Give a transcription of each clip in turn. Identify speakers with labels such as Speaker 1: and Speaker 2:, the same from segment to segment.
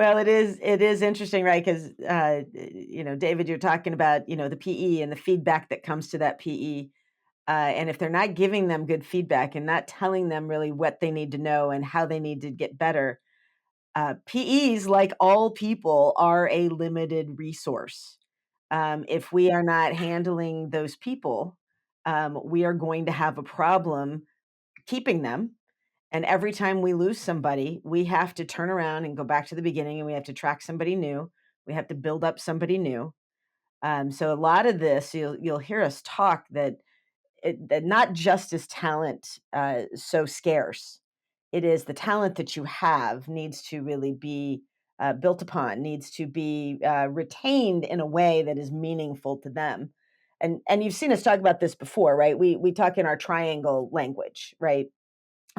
Speaker 1: Well, it is interesting, right? Because David, you're talking about, the PE and the feedback that comes to that PE. And if they're not giving them good feedback and not telling them really what they need to know and how they need to get better, PEs, like all people, are a limited resource. If we are not handling those people, we are going to have a problem keeping them. And every time we lose somebody, we have to turn around and go back to the beginning, and we have to track somebody new. We have to build up somebody new. So a lot of this, you'll hear us talk that not just is talent so scarce, it is the talent that you have needs to really be built upon, needs to be retained in a way that is meaningful to them. And you've seen us talk about this before, right? We talk in our triangle language, right?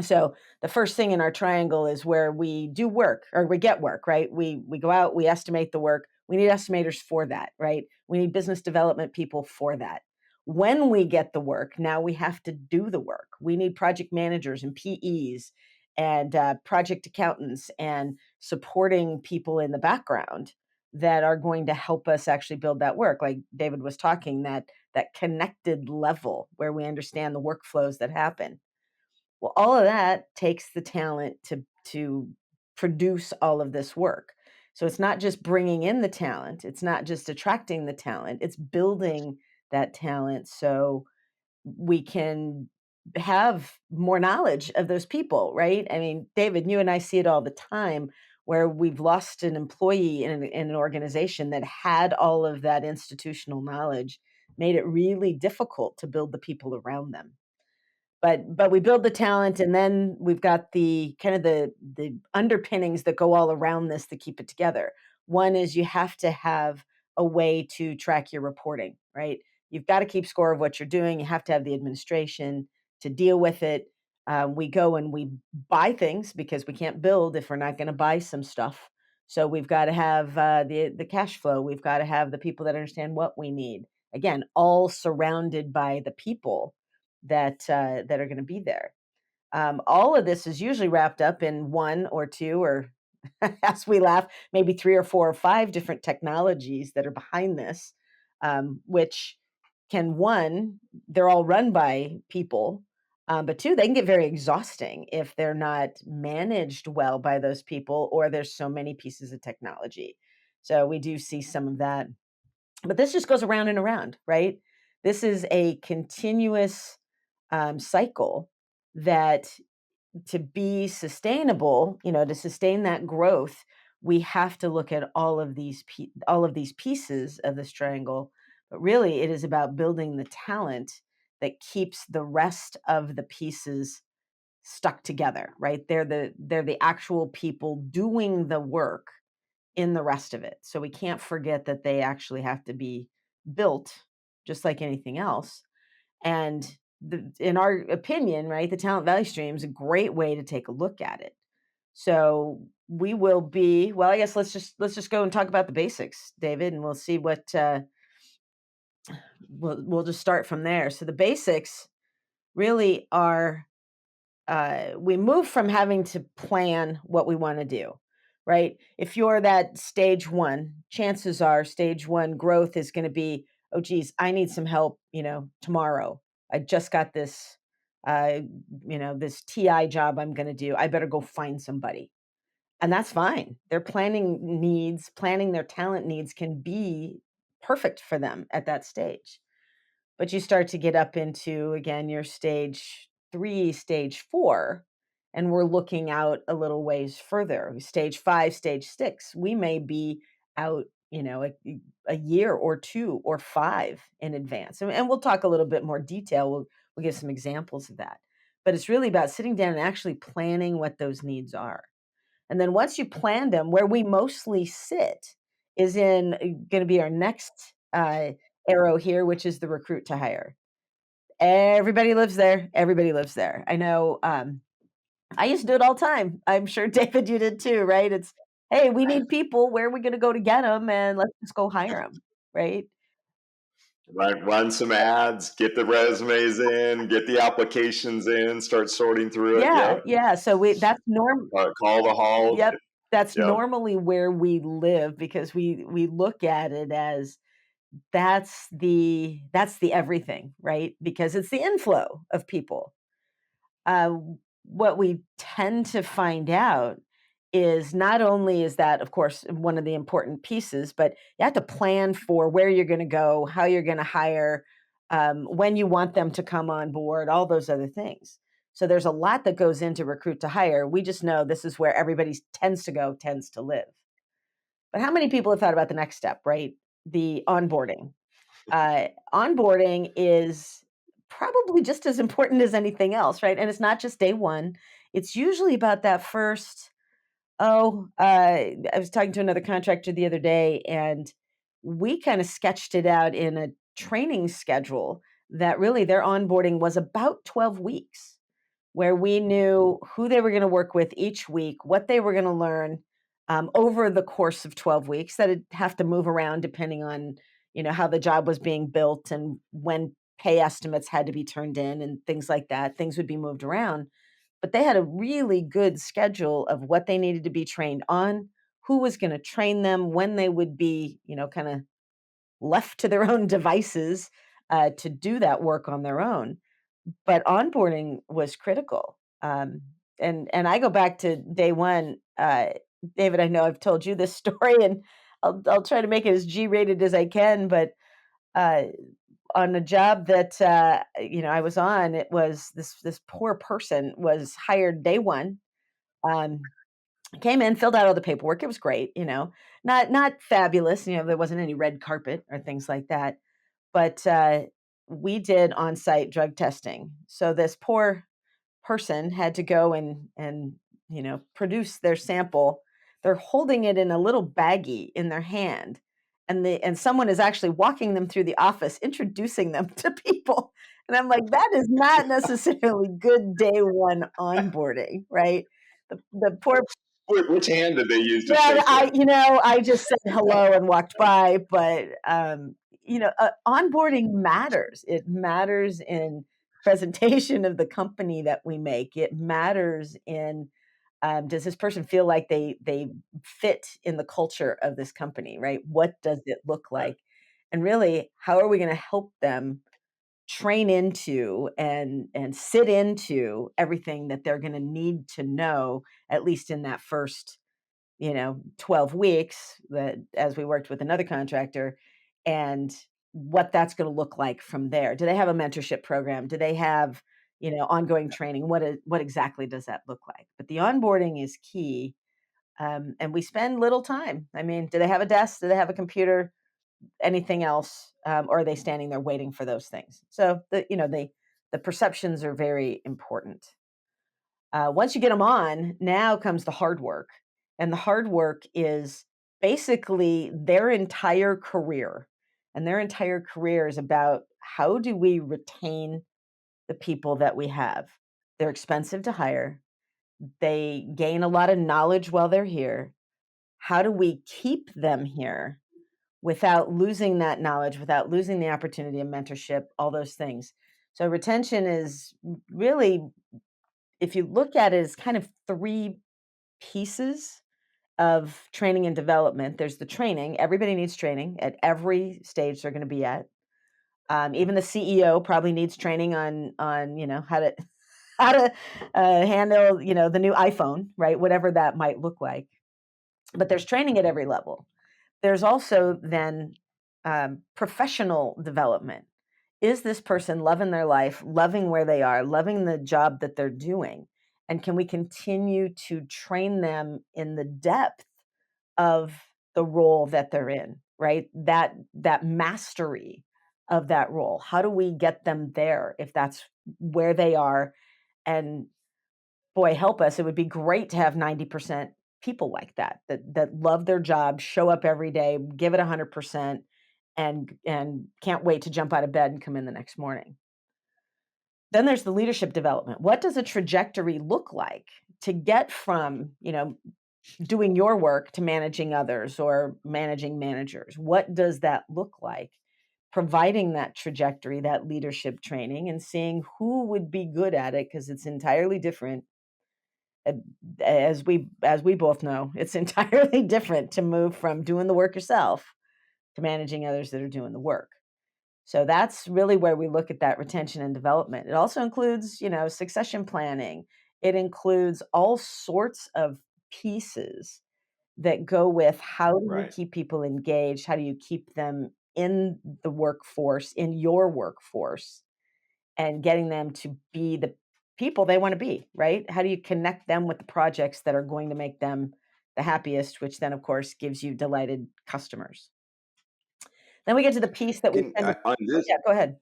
Speaker 1: So the first thing in our triangle is where we do work or we get work, right? We go out, we estimate the work. We need estimators for that, right? We need business development people for that. When we get the work, now we have to do the work. We need project managers and PEs and project accountants and supporting people in the background that are going to help us actually build that work. Like David was talking, that connected level where we understand the workflows that happen. Well, all of that takes the talent to produce all of this work. So it's not just bringing in the talent, it's not just attracting the talent, it's building that talent so we can have more knowledge of those people, right? I mean, David, you and I see it all the time where we've lost an employee in an organization that had all of that institutional knowledge, made it really difficult to build the people around them. But we build the talent, and then we've got the kind of the underpinnings that go all around this to keep it together. One is you have to have a way to track your reporting, right? You've got to keep score of what you're doing. You have to have the administration to deal with it. We go and we buy things because we can't build if we're not going to buy some stuff. So we've got to have the cash flow. We've got to have the people that understand what we need. Again, all surrounded by the people that are going to be there. All of this is usually wrapped up in one or two, or as we laugh, maybe three or four or five different technologies that are behind this, which can one, they're all run by people, but two, they can get very exhausting if they're not managed well by those people, or there's so many pieces of technology. So we do see some of that. But this just goes around and around, right? This is a continuous cycle that to be sustainable, to sustain that growth, we have to look at all of these pieces of this triangle. But really, it is about building the talent that keeps the rest of the pieces stuck together, right? They're the actual people doing the work in the rest of it. So we can't forget that they actually have to be built just like anything else. And in our opinion, right, the talent value stream is a great way to take a look at it. So we will be, well, I guess let's just go and talk about the basics, David, and we'll see what we'll just start from there. So the basics really are we move from having to plan what we want to do, right? If you're that stage one, chances are stage one growth is going to be, oh, geez, I need some help, tomorrow. I just got uh, this TI job I'm going to do. I better go find somebody. And that's fine. Their planning their talent needs can be perfect for them at that stage. But you start to get up into, again, your stage 3, stage 4, and we're looking out a little ways further. Stage 5, stage 6, we may be out, a year or 2 or 5 in advance. And we'll talk a little bit more detail. We'll give some examples of that. But it's really about sitting down and actually planning what those needs are. And then once you plan them, where we mostly sit is in gonna be our next, arrow here, which is the recruit to hire. Everybody lives there, everybody lives there. I know, I used to do it all the time. I'm sure, David, you did too, right? It's, "Hey, we need people. Where are we gonna go to get them? And let's just go hire them," right?
Speaker 2: Run some ads, get the resumes in, get the applications in, start sorting through it.
Speaker 1: Yeah,
Speaker 2: Yep.
Speaker 1: yeah, so we that's norm
Speaker 2: Call the hall.
Speaker 1: Yep. That's
Speaker 2: Yep.
Speaker 1: normally where we live because we look at it as that's the everything, right? Because it's the inflow of people. Uh, what we tend to find out is not only is that, of course, one of the important pieces, but you have to plan for where you're going to go, how you're going to hire, when you want them to come on board, all those other things. So there's a lot that goes into recruit to hire. We just know this is where everybody tends to go, tends to live. But how many people have thought about the next step, right? The onboarding. Onboarding is probably just as important as anything else, right? And it's not just day one. It's usually about that first. I was talking to another contractor the other day, and we kind of sketched it out in a training schedule that really their onboarding was about 12 weeks where we knew who they were going to work with each week, what they were going to learn over the course of 12 weeks. That'd have to move around depending on, how the job was being built and when pay estimates had to be turned in and things like that. Things would be moved around. But they had a really good schedule of what they needed to be trained on, who was going to train them, when they would be, kind of left to their own devices to do that work on their own. But onboarding was critical. And I go back to day one. David, I know I've told you this story, and I'll try to make it as G-rated as I can. But uh, on a job that I was on, it was this poor person was hired day one. Um, Came in, filled out all the paperwork. It was great, not fabulous. There wasn't any red carpet or things like that. But we did on-site drug testing. So this poor person had to go and produce their sample. They're holding it in a little baggie in their hand, and someone is actually walking them through the office, introducing them to people. And I'm like, that is not necessarily good day one onboarding, right? The poor.
Speaker 2: Which hand did they use to
Speaker 1: Yeah,
Speaker 2: shake it?
Speaker 1: I just said hello and walked by, but, onboarding matters. It matters in presentation of the company that we make. It matters in, does this person feel like they fit in the culture of this company, right? What does it look
Speaker 2: Right.
Speaker 1: like? And really, how are we gonna help them train into and sit into everything that they're gonna need to know, at least in that first 12 weeks that as we worked with another contractor and what that's going to look like from there. Do they have a mentorship program? Do they have, ongoing training? What exactly does that look like? But the onboarding is key. And we spend little time. I mean, do they have a desk? Do they have a computer? Anything else? Or are they standing there waiting for those things? So the perceptions are very important. Once you get them on, now comes the hard work. And the hard work is basically their entire career. And their entire career is about how do we retain the people that we have? They're expensive to hire. They gain a lot of knowledge while they're here. How do we keep them here without losing that knowledge, without losing the opportunity of mentorship, all those things? So retention is really, if you look at it as kind of three pieces of training and development. There's the training. Everybody needs training at every stage they're going to be at. Even the CEO probably needs training on how to how to handle the new iPhone, right? Whatever that might look like. But there's training at every level. There's also then professional development. Is this person loving their life, loving where they are, loving the job that they're doing? And can we continue to train them in the depth of the role that they're in, right? That mastery of that role. How do we get them there if that's where they are? And boy, help us. It would be great to have 90% people like that love their job, show up every day, give it 100%, and can't wait to jump out of bed and come in the next morning. Then there's the leadership development. What does a trajectory look like to get from, doing your work to managing others or managing managers? What does that look like? Providing that trajectory, that leadership training, and seeing who would be good at it because it's entirely different. Uh, as we both know, it's entirely different to move from doing the work yourself to managing others that are doing the work. So that's really where we look at that retention and development. It also includes, succession planning. It includes all sorts of pieces that go with how do you
Speaker 2: Right.
Speaker 1: keep people engaged? How do you keep them in the workforce, in your workforce, and getting them to be the people they want to be, right? How do you connect them with the projects that are going to make them the happiest, which then, of course, gives you delighted customers? Then we get to the piece that we
Speaker 2: Can
Speaker 1: tend to.
Speaker 2: on
Speaker 1: Oh,
Speaker 2: this
Speaker 1: yeah, go ahead.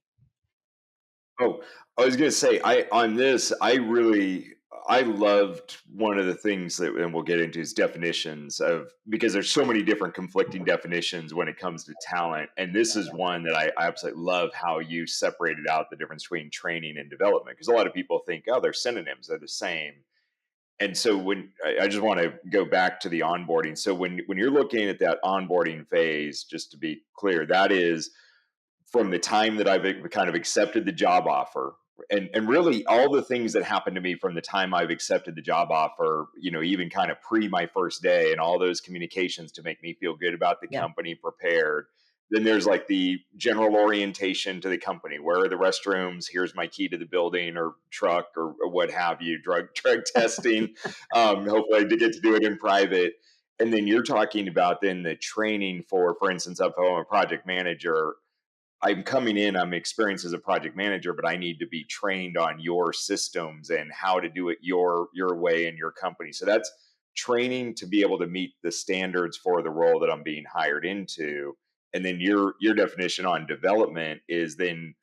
Speaker 2: Oh, I was gonna say, I on this, I loved one of the things that, and we'll get into, is definitions of, because there's so many different conflicting definitions when it comes to talent, and this is one that I absolutely love how you separated out the difference between training and development, because a lot of people think, oh, they're synonyms, they're the same. And so when I just want to go back to the onboarding, so when you're looking at that onboarding phase, just to be clear, that is from the time that I've kind of accepted the job offer, and really all the things that happened to me from the time I've accepted the job offer, even kind of pre my first day, and all those communications to make me feel good about the
Speaker 1: Yeah.
Speaker 2: company, prepared. Then there's like the general orientation to the company. Where are the restrooms? Here's my key to the building or truck, or what have you. Drug testing. Hopefully, to get to do it in private. And then you're talking about then the training for instance, if I'm a project manager, I'm coming in, I'm experienced as a project manager, but I need to be trained on your systems and how to do it your way in your company. So that's training to be able to meet the standards for the role that I'm being hired into. And then your definition on development is then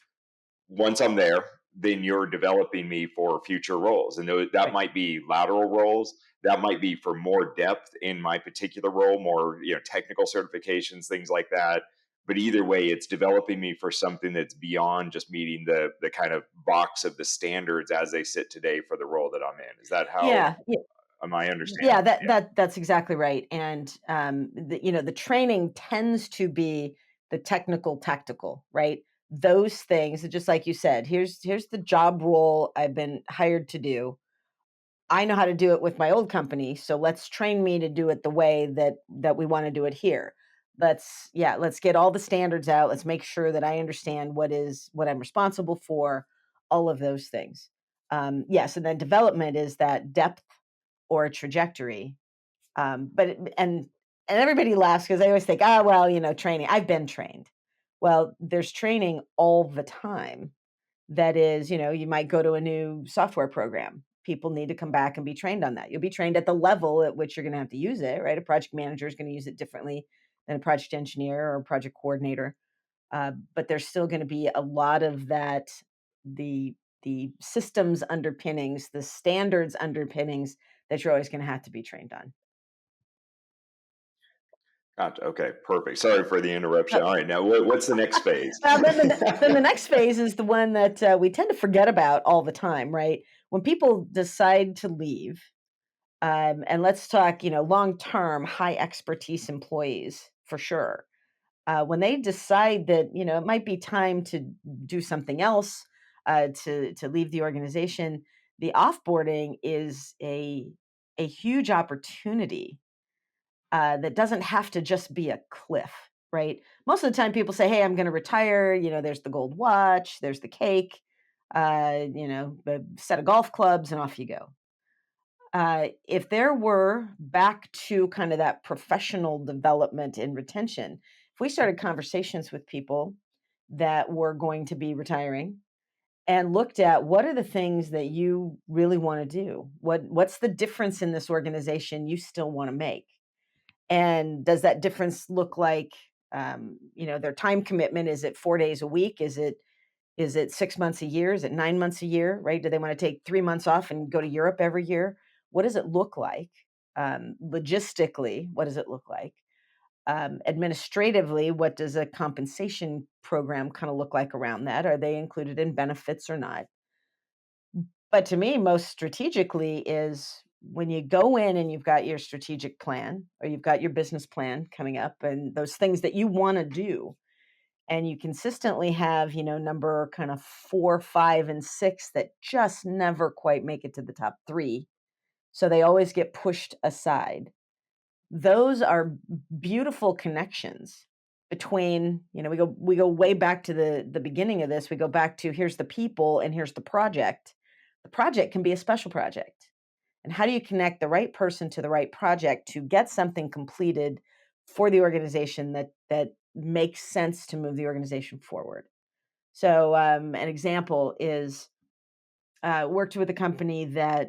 Speaker 2: once I'm there, then you're developing me for future roles. And that
Speaker 1: Right.
Speaker 2: might be lateral roles. That might be for more depth in my particular role, more technical certifications, things like that. But either way, it's developing me for something that's beyond just meeting the kind of box of the standards as they sit today for the role that I'm in. Is that how
Speaker 1: Yeah.
Speaker 2: am I
Speaker 1: Yeah,
Speaker 2: understanding?
Speaker 1: that's exactly right, and, the training tends to be the technical tactical, right? Those things, just like you said, here's the job role I've been hired to do. I know how to do it with my old company, so let's train me to do it the way that we wanna do it here. Let's get all the standards out, let's make sure that I understand what I'm responsible for, all of those things. Yes, and then development is that depth or a trajectory. But everybody laughs because they always think, "Ah, well, training. I've been trained." Well, there's training all the time. That is, you might go to a new software program. People need to come back and be trained on that. You'll be trained at the level at which you're going to have to use it, right? A project manager is going to use it differently than a project engineer or a project coordinator. But there's still going to be a lot of that, the the systems underpinnings, the standards underpinnings that you're always going to have to be trained on.
Speaker 2: Gotcha. Okay, perfect. Sorry for the
Speaker 1: Uh,
Speaker 2: interruption. All right, now what's the next phase?
Speaker 1: Well, then the next phase is the one that we tend to forget about all the time, right? When people decide to leave, and let's talk, long term, high expertise employees for sure. When they decide that it might be time to do something else, to leave the organization, the offboarding is a huge opportunity that doesn't have to just be a cliff, right? Most of the time, people say, "Hey, I'm going to retire." There's the gold watch, there's the cake, a set of golf clubs, and off you go. If there were back to kind of that professional development and retention, if we started conversations with people that were going to be retiring and looked at what are the things that you really want to do, what's the difference in this organization you still want to make, and does that difference look like, their time commitment? Is it 4 days a week? Is it 6 months a year? Is it 9 months a year? Right? Do they want to take 3 months off and go to Europe every year? What does it look like? Logistically, what does it look like? Administratively, what does a compensation program kind of look like around that? Are they included in benefits or not? But to me, most strategically is when you go in and you've got your strategic plan or you've got your business plan coming up and those things that you want to do, and you consistently have, number kind of 4, 5, and 6 that just never quite make it to the top 3. So they always get pushed aside. Those are beautiful connections between, we go way back to the beginning of this. We go back to here's the people and here's the project. The project can be a special project. And how do you connect the right person to the right project to get something completed for the organization that makes sense to move the organization forward? So, an example is worked with a company that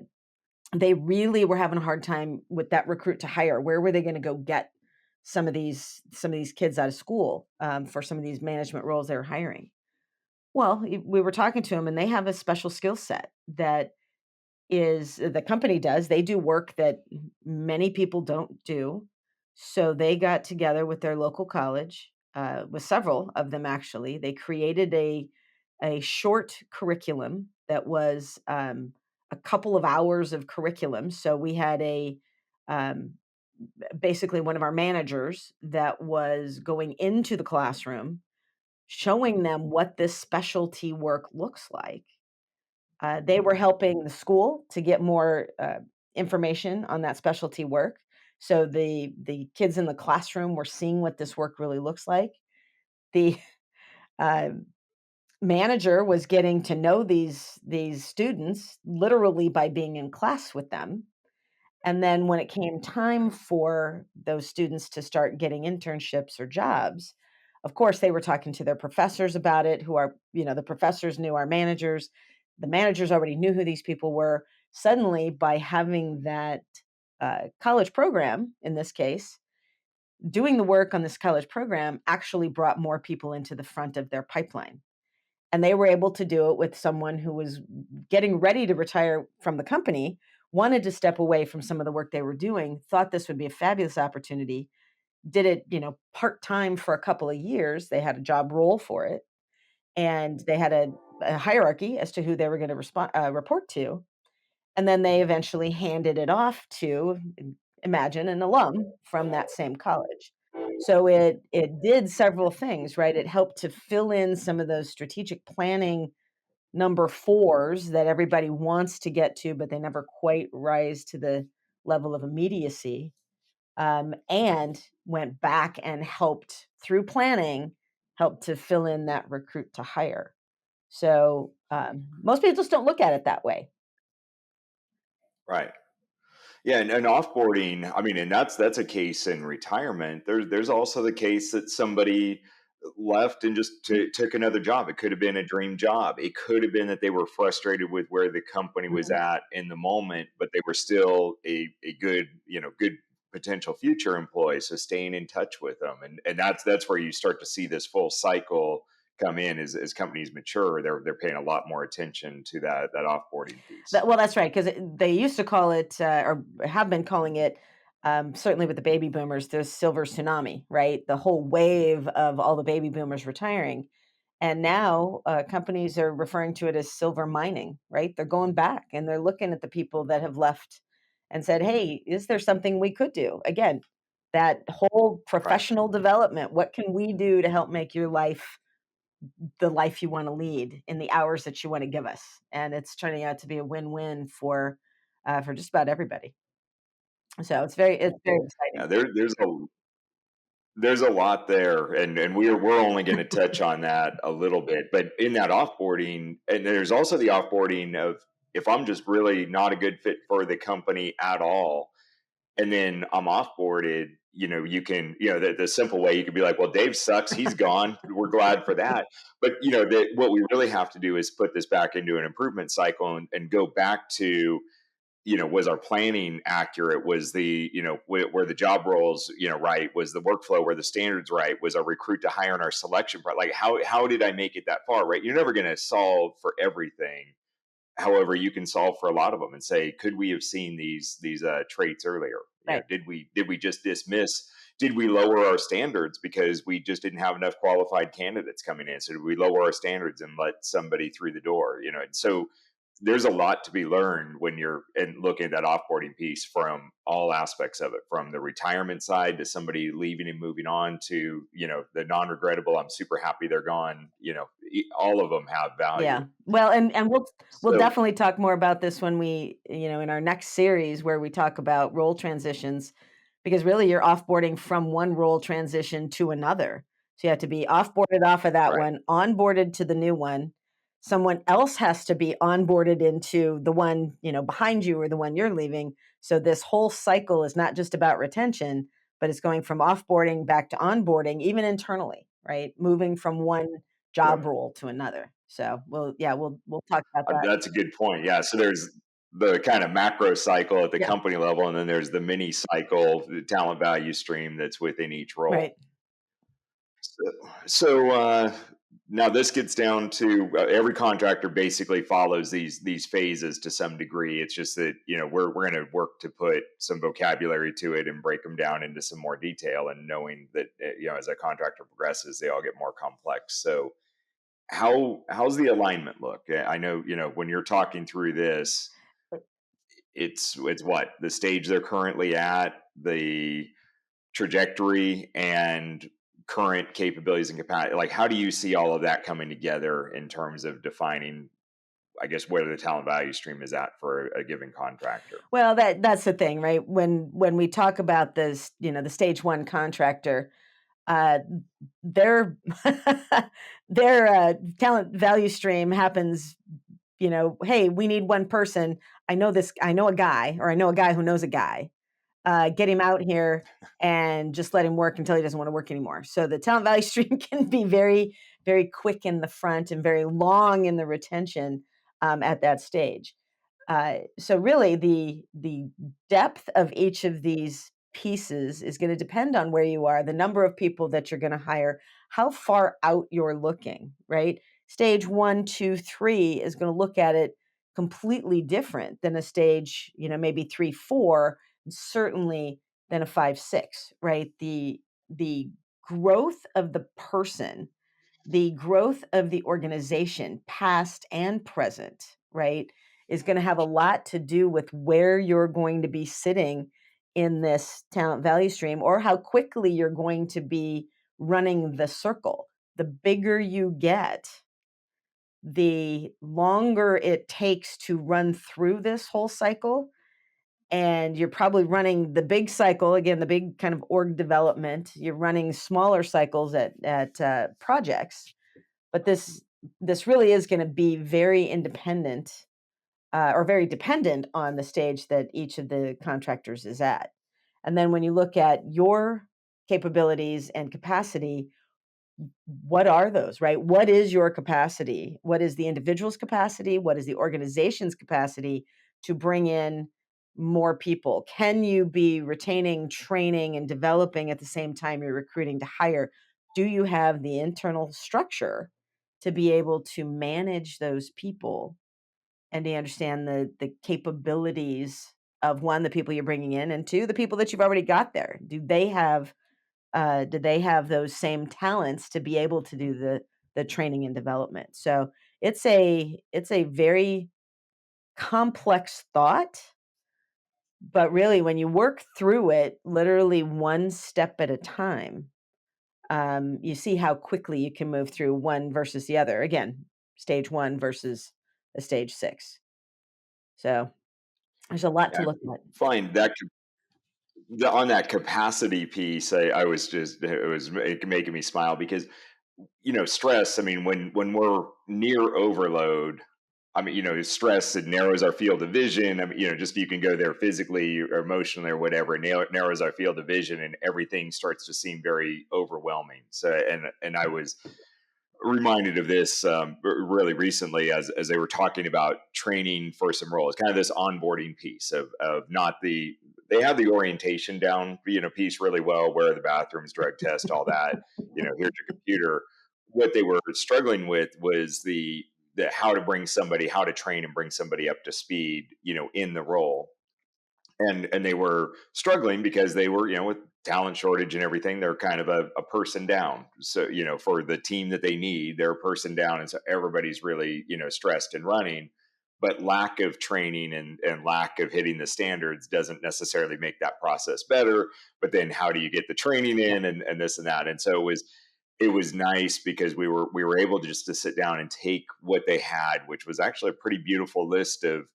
Speaker 1: they really were having a hard time with that recruit to hire. Where were they going to go get some of these kids out of school for some of these management roles they were hiring? Well, we were talking to them, and they have a special skill set that is the company does. They do work that many people don't do. So they got together with their local college, with several of them actually. They created a short curriculum that was a couple of hours of curriculum. So we had um, basically one of our managers that was going into the classroom, showing them what this specialty work looks like. They were helping the school to get more information on that specialty work. So the kids in the classroom were seeing what this work really looks like. The uh, manager was getting to know these students literally by being in class with them. And then when it came time for those students to start getting internships or jobs, of course, they were talking to their professors about it, who are, the professors knew our managers. The managers already knew who these people were. Suddenly, by having that college program, in this case, doing the work on this college program actually brought more people into the front of their pipeline. And they were able to do it with someone who was getting ready to retire from the company, wanted to step away from some of the work they were doing, thought this would be a fabulous opportunity, did it, part-time for a couple of years. They had a job role for it, and they had a hierarchy as to who they were going to report to. And then they eventually handed it off to, imagine, an alum from that same college. So it did several things, right? It helped to fill in some of those strategic planning number 4s that everybody wants to get to, but they never quite rise to the level of immediacy, and went back and helped through planning, helped to fill in that recruit to hire. So, most people just don't look at it that way.
Speaker 2: Right. Yeah, and offboarding, I mean, and that's a case in retirement. There's also the case that somebody left and just took another job. It could have been a dream job. It could have been that they were frustrated with where the company was
Speaker 1: Mhm.
Speaker 2: at in the moment, but they were still a good, good potential future employee. So staying in touch with them, and that's where you start to see this full cycle come in as companies mature. They're paying a lot more attention to that offboarding piece.
Speaker 1: Well, that's right, 'cause they used to call it, or have been calling it, certainly with the baby boomers, the silver tsunami, right? The whole wave of all the baby boomers retiring. And now, companies are referring to it as silver mining, right? They're going back and they're looking at the people that have left and said, "Hey, is there something we could do?" Again, that whole
Speaker 2: Right.
Speaker 1: professional development, what can we do to help make your life the life you wanna lead in the hours that you wanna give us? And it's turning out to be a win-win for just about everybody. So it's very
Speaker 2: Now
Speaker 1: exciting.
Speaker 2: there's a lot there, and we're only going to touch on that a little bit. But in that offboarding, and there's also the offboarding of if I'm just really not a good fit for the company at all, and then I'm offboarded. You can, the simple way you could be like, well, Dave sucks, he's gone. We're glad for that. But what we really have to do is put this back into an improvement cycle and go back to was our planning accurate? Was the, were the job roles, right? Was the workflow, were the standards right? Was our recruit to hire and our selection part? Like how did I make it that far, right? You're never going to solve for everything. However, you can solve for a lot of them and say, could we have seen these traits earlier?
Speaker 1: Right.
Speaker 2: Did we just dismiss? Did we lower our standards because we just didn't have enough qualified candidates coming in? So did we lower our standards and let somebody through the door? And so there's a lot to be learned when you're and looking at that offboarding piece from all aspects of it, from the retirement side to somebody leaving and moving on to, the non-regrettable, I'm super happy they're gone. All of them have value.
Speaker 1: Yeah. Well, and we'll
Speaker 2: So
Speaker 1: definitely talk more about this when we, in our next series where we talk about role transitions, because really you're offboarding from one role transition to another. So you have to be offboarded off of that
Speaker 2: right,
Speaker 1: one, onboarded to the new one. Someone else has to be onboarded into the one, behind you or the one you're leaving. So this whole cycle is not just about retention, but it's going from offboarding back to onboarding, even internally, right? Moving from one
Speaker 2: yeah.
Speaker 1: job role to another. So we'll talk about that.
Speaker 2: That's a good point. Yeah. So there's the kind of macro cycle at the
Speaker 1: Yeah,
Speaker 2: company level, and then there's the mini cycle, the talent value stream that's within each role.
Speaker 1: right.
Speaker 2: So now this gets down to every contractor basically follows these phases to some degree. It's just that we're going to work to put some vocabulary to it and break them down into some more detail, and knowing that as a contractor progresses, they all get more complex. So how's the alignment look? I know when you're talking through this, it's what the stage they're currently at, the trajectory and current capabilities and capacity. Like, how do you see all of that coming together in terms of defining, I guess, where the talent value stream is at for a given contractor?
Speaker 1: Well, that's the thing, right? When we talk about this, the stage one contractor, uh, their their talent value stream happens. Hey, we need one person. I know a guy, or I know a guy who knows a guy. Get him out here and just let him work until he doesn't want to work anymore. So the talent value stream can be very, very quick in the front and very long in the retention at that stage. So really, the depth of each of these pieces is going to depend on where you are, the number of people that you're going to hire, how far out you're looking. Right, stage one, two, three is going to look at it completely different than a stage, maybe three, four, and certainly than a five, six. Right, the growth of the person, the growth of the organization, past and present, right, is going to have a lot to do with where you're going to be sitting in this talent value stream, or how quickly you're going to be running the circle. The bigger you get, the longer it takes to run through this whole cycle. And you're probably running the big cycle again, the big kind of org development. You're running smaller cycles at projects, but this really is going to be very independent, or very dependent on the stage that each of the contractors is at. And then when you look at your capabilities and capacity, what are those, right? What is your capacity? What is the individual's capacity? What is the organization's capacity to bring in more people? Can you be retaining, training, and developing at the same time you're recruiting to hire? Do you have the internal structure to be able to manage those people, and to understand the capabilities of one, the people you're bringing in, and two, the people that you've already got there? Do they have those same talents to be able to do the training and development? So it's a very complex thought, but really when you work through it, literally one step at a time, you see how quickly you can move through one versus the other. Again, stage one versus a stage six. So there's a lot to
Speaker 2: I
Speaker 1: look at.
Speaker 2: find that on that capacity piece, I was just it was making me smile because stress. I mean, when we're near overload, I mean, stress, it narrows our field of vision. I mean, just you can go there physically or emotionally or whatever, it narrows our field of vision, and everything starts to seem very overwhelming. So, and I was reminded of this really recently as they were talking about training for some roles, kind of this onboarding piece of not the they have the orientation down, piece really well, where are the bathrooms, drug test, all that, here's your computer. What they were struggling with was the how to bring somebody, how to train and bring somebody up to speed, in the role. And they were struggling because they were, with talent shortage and everything, they're kind of a person down. So, for the team that they need, they're a person down. And so everybody's really, stressed and running. but lack of training and lack of hitting the standards doesn't necessarily make that process better. But then how do you get the training
Speaker 1: Yeah.
Speaker 2: in and this and that? And so it was nice because we were able to just to sit down and take what they had, which was actually a pretty beautiful list of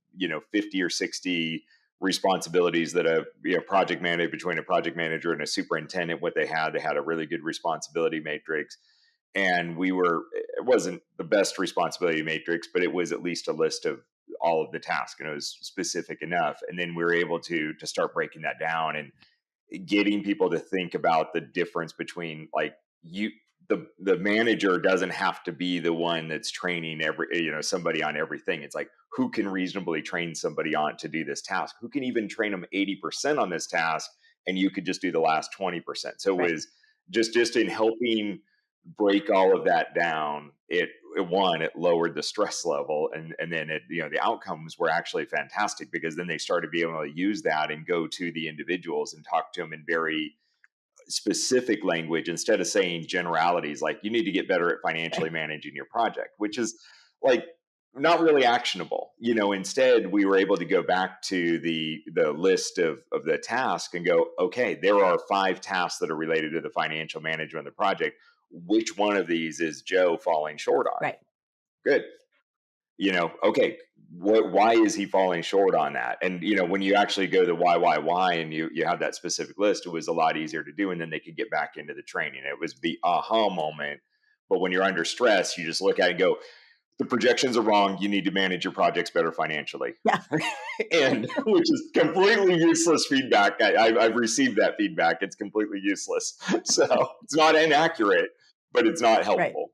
Speaker 2: 50 or 60 responsibilities that project manager, between a project manager and a superintendent, what they had a really good responsibility matrix. And it wasn't the best responsibility matrix, but it was at least a list of all of the tasks, and it was specific enough. And then we were able to start breaking that down and getting people to think about the difference between, like, the manager doesn't have to be the one that's training somebody on everything. It's like, who can reasonably train somebody on to do this task, who can even train them 80% on this task, and you could just do the last 20%. So it
Speaker 1: Right.
Speaker 2: was just in helping break all of that down, it lowered the stress level, and then the outcomes were actually fantastic, because then they started being able to use that and go to the individuals and talk to them in very specific language, instead of saying generalities like, you need to get better at financially
Speaker 1: Right.
Speaker 2: managing your project, which is, like, not really actionable. Instead, we were able to go back to the list of the task and go, okay, there are 5 tasks that are related to the financial management of the project. Which one of these is Joe falling short on?
Speaker 1: Right.
Speaker 2: Good. Okay, why is he falling short on that? And when you actually go to why, and you have that specific list, it was a lot easier to do, and then they could get back into the training. It was the aha moment. But when you're under stress, you just look at it and go, the projections are wrong, you need to manage your projects better financially.
Speaker 1: Yeah.
Speaker 2: And which is completely useless feedback. I've received that feedback. It's completely useless. So it's not inaccurate, but it's not
Speaker 1: Right.
Speaker 2: helpful.